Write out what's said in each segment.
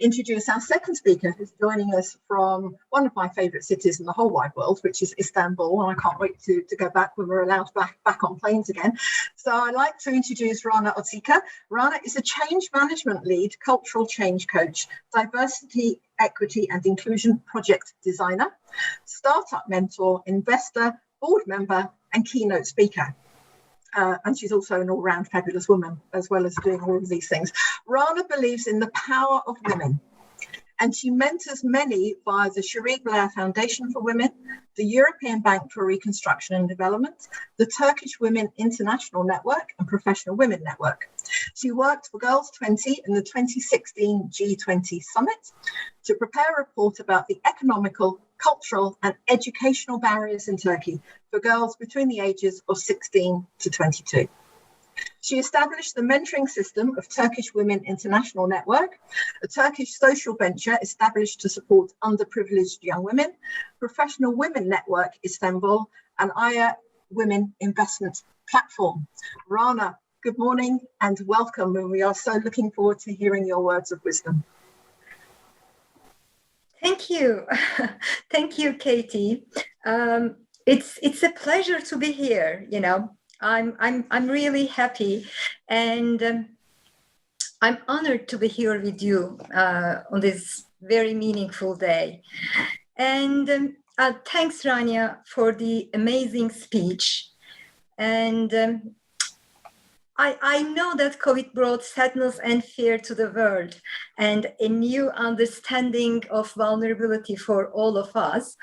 introduce our second speaker, who's joining us from one of my favourite cities in the whole wide world, which is Istanbul, and I can't wait to go back when we're allowed back on planes again. So I'd like to introduce Rania Ozseker. Rana is a change management lead, cultural change coach, diversity, equity and inclusion project designer, startup mentor, investor, board member and keynote speaker. And she's also an all-round fabulous woman, as well as doing all of these things. Rana believes in the power of women, and she mentors many via the Sharif Blair Foundation for Women, the European Bank for Reconstruction and Development, the Turkish Women International Network and Professional Women Network. She worked for Girls 20 in the 2016 G20 Summit to prepare a report about the economical, cultural and educational barriers in Turkey for girls between the ages of 16 to 22. She established the mentoring system of Turkish Women International Network, a Turkish social venture established to support underprivileged young women, Professional Women Network Istanbul, and Aya Women Investment Platform. Rana, good morning and welcome, and we are so looking forward to hearing your words of wisdom. Thank you. Thank you, Katie. It's a pleasure to be here. You know, I'm really happy, and I'm honored to be here with you on this very meaningful day. And thanks, Rania, for the amazing speech. And I know that COVID brought sadness and fear to the world and a new understanding of vulnerability for all of us.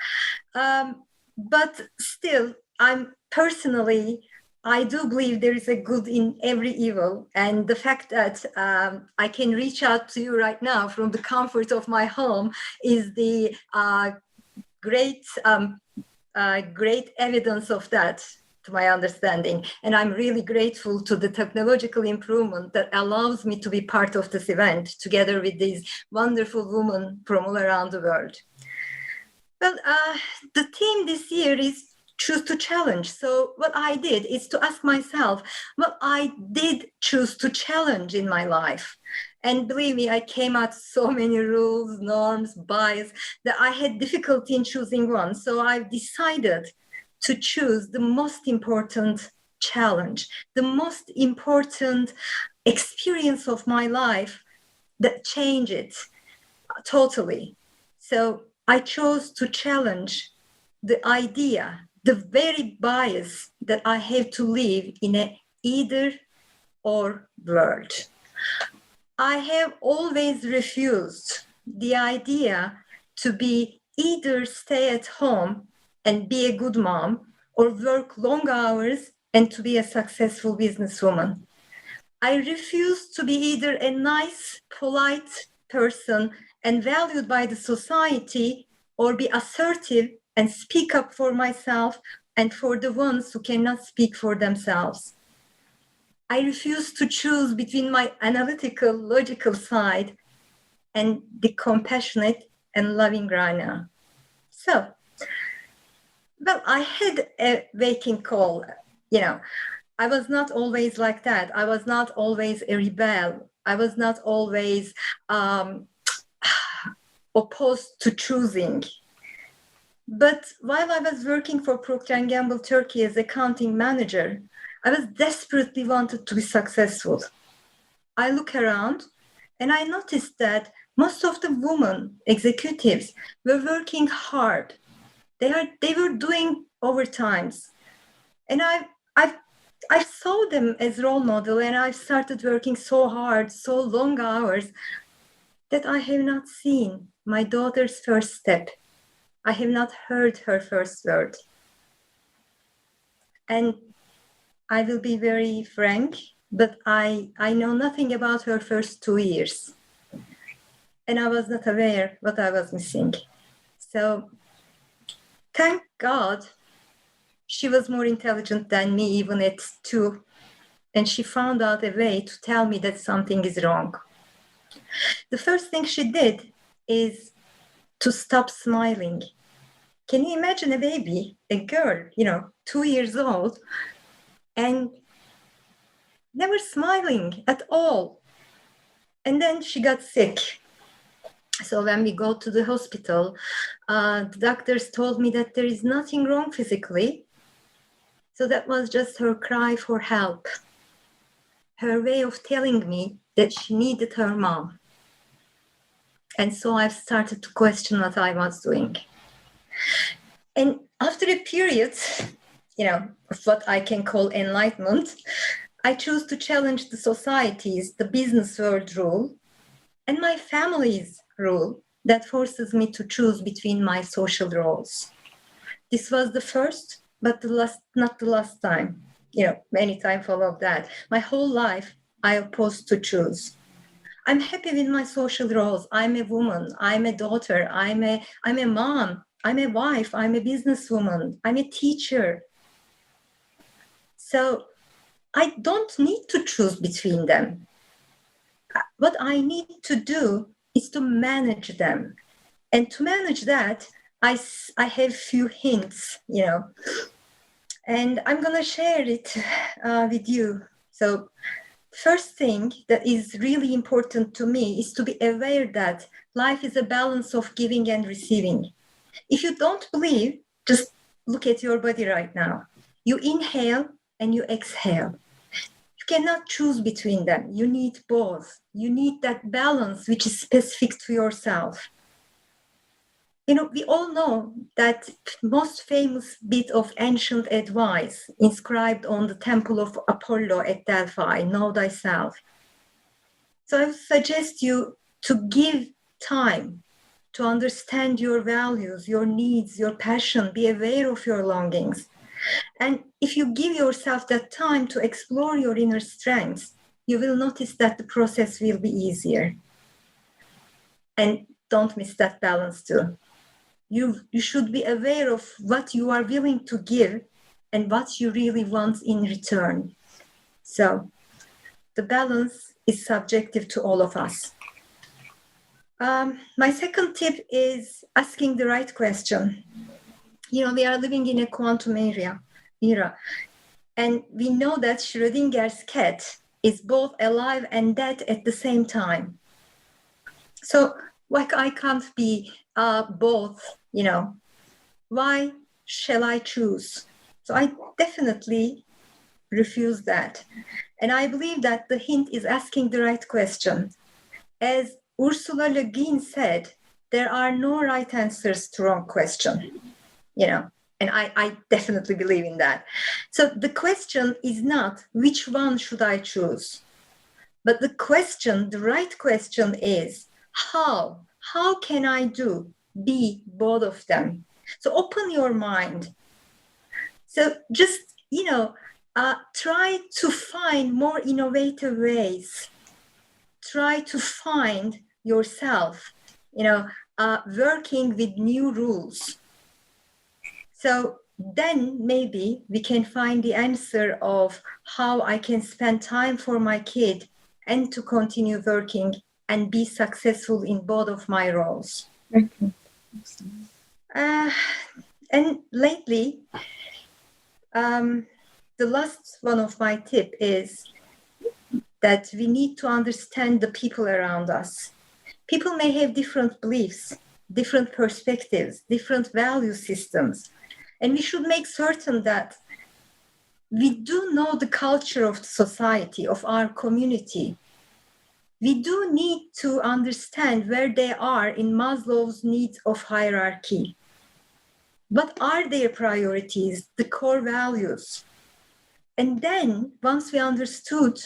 But still, I do believe there is a good in every evil. And the fact that I can reach out to you right now from the comfort of my home is the great evidence of that, to my understanding. And I'm really grateful to the technological improvement that allows me to be part of this event together with these wonderful women from all around the world. Well, the theme this year is choose to challenge. So what I did is to ask myself what I did choose to challenge in my life. And believe me, I came out so many rules, norms, bias that I had difficulty in choosing one. So I've decided to choose the most important challenge, the most important experience of my life that changed it totally. So I chose to challenge the idea, the very bias that I have to live in an either or world. I have always refused the idea to be either stay at home and be a good mom, or work long hours and to be a successful businesswoman. I refuse to be either a nice, polite person and valued by the society, or be assertive and speak up for myself and for the ones who cannot speak for themselves. I refuse to choose between my analytical, logical side and the compassionate and loving Rana. So, well, I had a waking call. You know, I was not always like that. I was not always a rebel. I was not always opposed to choosing. But while I was working for Procter & Gamble Turkey as accounting manager, I was desperately wanted to be successful. I look around and I noticed that most of the women executives were working hard. They were doing overtimes. And I saw them as role model, and I started working so hard, so long hours, that I have not seen my daughter's first step. I have not heard her first word. And I will be very frank, but I know nothing about her first 2 years. And I was not aware what I was missing. So thank God she was more intelligent than me, even at 2. And she found out a way to tell me that something is wrong. The first thing she did is to stop smiling. Can you imagine a baby, a girl, 2 years old, and never smiling at all? And then she got sick. So when we go to the hospital, the doctors told me that there is nothing wrong physically. So that was just her cry for help, her way of telling me that she needed her mom. And so I've started to question what I was doing. And after a period, of what I can call enlightenment, I chose to challenge the society's, the business world rule, and my family's rule that forces me to choose between my social roles. This was the first, but not the last time. Many times followed that. My whole life, I opposed to choose. I'm happy with my social roles. I'm a woman. I'm a daughter. I'm a mom. I'm a wife. I'm a businesswoman. I'm a teacher. So I don't need to choose between them. What I need to do is to manage them. And to manage that, I have few hints, and I'm going to share it with you. So first thing that is really important to me is to be aware that life is a balance of giving and receiving. If you don't believe, just look at your body right now. You inhale and you exhale. You cannot choose between them. You need both. You need that balance which is specific to yourself. We all know that most famous bit of ancient advice inscribed on the temple of Apollo at Delphi, know thyself. So I would suggest you to give time to understand your values, your needs, your passion, be aware of your longings. And if you give yourself that time to explore your inner strengths, you will notice that the process will be easier. And don't miss that balance too. You should be aware of what you are willing to give and what you really want in return. So the balance is subjective to all of us. My second tip is asking the right question. We are living in a quantum era, and we know that Schrödinger's cat is both alive and dead at the same time. So why I can't be both, why shall I choose? So I definitely refuse that. And I believe that the hint is asking the right question. As Ursula Le Guin said, there are no right answers to wrong question, and I definitely believe in that. So the question is not which one should I choose, but the right question is how can I be both of them? So open your mind. So just, try to find more innovative ways. Try to find yourself, working with new rules. So then maybe we can find the answer of how I can spend time for my kid and to continue working and be successful in both of my roles. Okay. And lately, the last one of my tip is that we need to understand the people around us. People may have different beliefs, different perspectives, different value systems. And we should make certain that we do know the culture of the society, of our community. We do need to understand where they are in Maslow's needs of hierarchy. What are their priorities, the core values? And then, once we understood,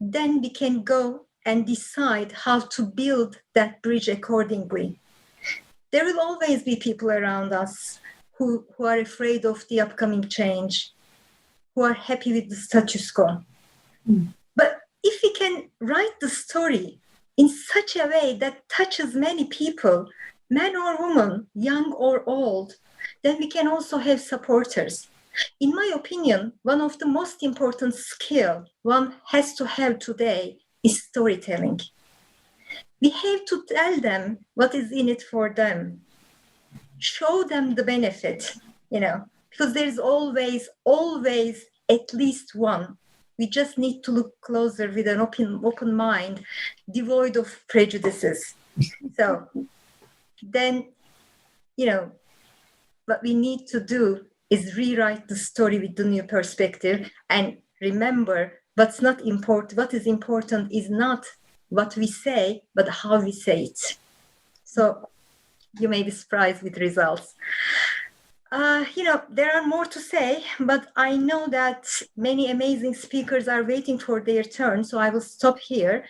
then we can go and decide how to build that bridge accordingly. There will always be people around us who are afraid of the upcoming change, who are happy with the status quo. Mm. But if we can write the story in such a way that touches many people, man or woman, young or old, then we can also have supporters. In my opinion, one of the most important skills one has to have today is storytelling. We have to tell them what is in it for them. Show them the benefit, because there's always at least one. We just need to look closer with an open mind, devoid of prejudices. So then, what we need to do is rewrite the story with the new perspective and remember what's not important. What is important is not what we say, but how we say it. So you may be surprised with results. There are more to say, but I know that many amazing speakers are waiting for their turn, so I will stop here.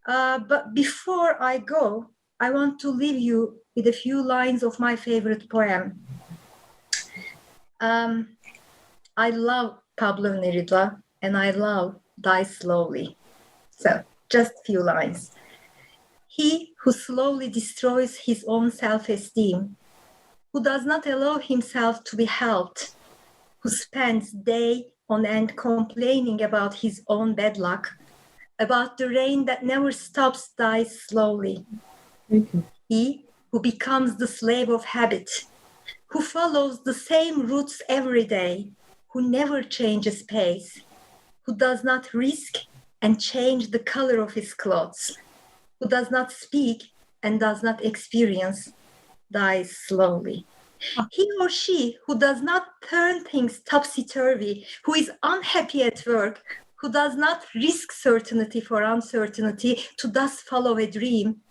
But before I go, I want to leave you with a few lines of my favorite poem. I love Pablo Neruda, and I love Die Slowly. So, just a few lines. He who slowly destroys his own self-esteem, who does not allow himself to be helped, who spends day on end complaining about his own bad luck, about the rain that never stops, dies slowly. He who becomes the slave of habit, who follows the same routes every day, who never changes pace, who does not risk and change the color of his clothes, who does not speak and does not experience, dies slowly. He or she who does not turn things topsy-turvy, who is unhappy at work, who does not risk certainty for uncertainty to thus follow a dream,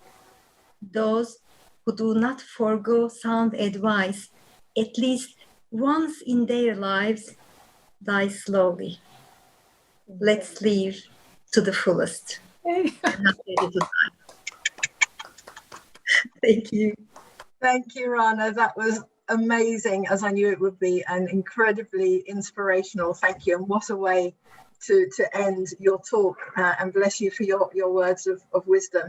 those who do not forego sound advice, at least once in their lives, die slowly. Let's live to the fullest. I'm not ready to die. Thank you. Thank you, Rana. That was amazing, as I knew it would be, and incredibly inspirational. Thank you. And what a way to end your talk. And bless you for your words of wisdom.